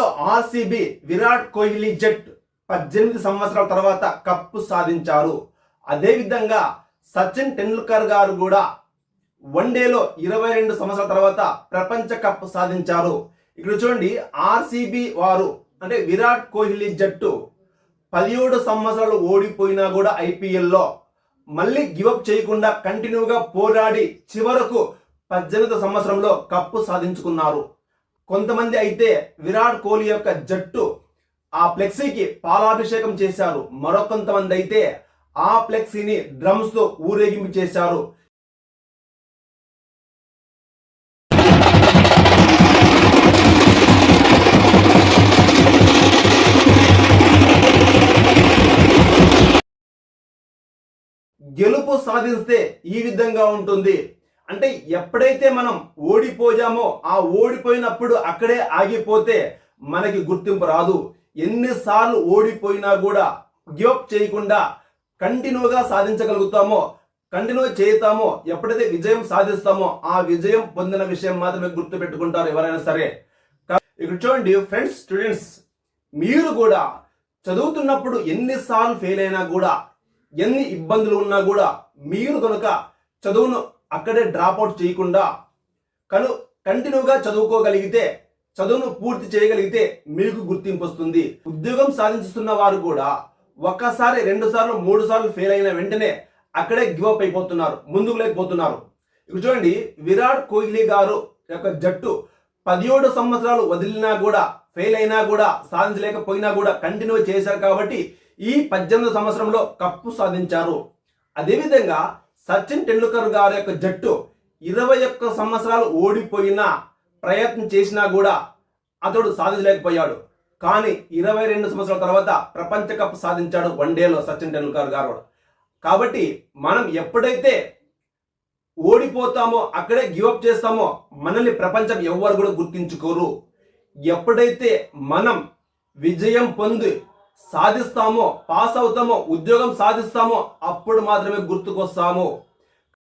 క్రికెట్లో ఆర్సీబీ విరాట్ కోహ్లీ జట్ 18 సంవత్సరాల తర్వాత కప్పు సాధించారు. అదేవిధంగా సచిన్ టెండూల్కర్ గారు కూడా వన్డేలో 22 సంవత్సరాల తర్వాత ప్రపంచ కప్ సాధించారు. ఇక్కడ చూడండి, ఆర్సీబీ వారు అంటే విరాట్ కోహ్లీ జట్టు 17 సంవత్సరాలు ఓడిపోయినా కూడా ఐపీఎల్లో మళ్ళీ గివప్ చేయకుండా కంటిన్యూగా పోరాడి చివరకు 18 సంవత్సరంలో కప్పు సాధించుకున్నారు. కొంతమంది అయితే విరాట్ కోహ్లీ యొక్క జట్టు ఆ ఫ్లెక్సీకి పాలాభిషేకం చేశారు. మరొకొంతమంది అయితే ఆ ఫ్లెక్సీని డ్రమ్స్ తో ఊరేగింపు చేశారు. గెలుపు సాధిస్తే ఈ విధంగా ఉంటుంది. అంటే ఎప్పుడైతే మనం ఓడిపోయామో ఆ ఓడిపోయినప్పుడు అక్కడే ఆగిపోతే మనకి గుర్తింపు రాదు. ఎన్నిసార్లు ఓడిపోయినా కూడా గివప్ చేయకుండా కంటిన్యూగా సాధించగలుగుతామో, కంటిన్యూ చేస్తామో, ఎప్పుడైతే విజయం సాధిస్తామో ఆ విజయం పొందిన విషయం మాత్రమే గుర్తు పెట్టుకుంటారు ఎవరైనా సరే. ఇక్కడ చూడండి ఫ్రెండ్స్, స్టూడెంట్స్, మీరు కూడా చదువుతున్నప్పుడు ఎన్నిసార్లు ఫెయిల్ అయినా కూడా, ఎన్ని ఇబ్బందులు ఉన్నా కూడా మీరు కనుక చదువును అక్కడే డ్రాప్అవుట్ చేయకుండా కంటిన్యూగా చదువుకోగలిగితే, చదువును పూర్తి చేయగలిగితే మీకు గుర్తింపు వస్తుంది. ఉద్యోగం సాధించుతున్న వారు కూడా ఒక్కసారి, 2 సార్లు, 3 సార్లు ఫెయిల్ అయిన వెంటనే అక్కడే గివప్ అయిపోతున్నారు, ముందుకు లేకపోతున్నారు. ఇప్పుడు చూడండి, విరాట్ కోహ్లీ గారు యొక్క జట్టు 17 సంవత్సరాలు వదిలినా కూడా, ఫెయిల్ అయినా కూడా, సాధించలేకపోయినా కూడా కంటిన్యూ చేశారు కాబట్టి ఈ 18 సంవత్సరంలో కప్పు సాధించారు. అదేవిధంగా సచిన్ టెండూల్కర్ గారి యొక్క జట్టు 21 సంవత్సరాలు ఓడిపోయినా, ప్రయత్నం చేసినా కూడా అతడు సాధించలేకపోయాడు. కానీ 22 సంవత్సరాల తర్వాత ప్రపంచ కప్ సాధించాడు వన్డేలో సచిన్ టెండూల్కర్ గారు. కాబట్టి మనం ఎప్పుడైతే ఓడిపోతామో, అక్కడే గివప్ చేస్తామో మనల్ని ప్రపంచం ఎవ్వరు కూడా గుర్తించుకోరు. ఎప్పుడైతే మనం విజయం పొంది సాధిస్తామో, పాస్ అవుతామో, ఉద్యోగం సాధిస్తామో అప్పుడు మాత్రమే గుర్తుకొస్తాము.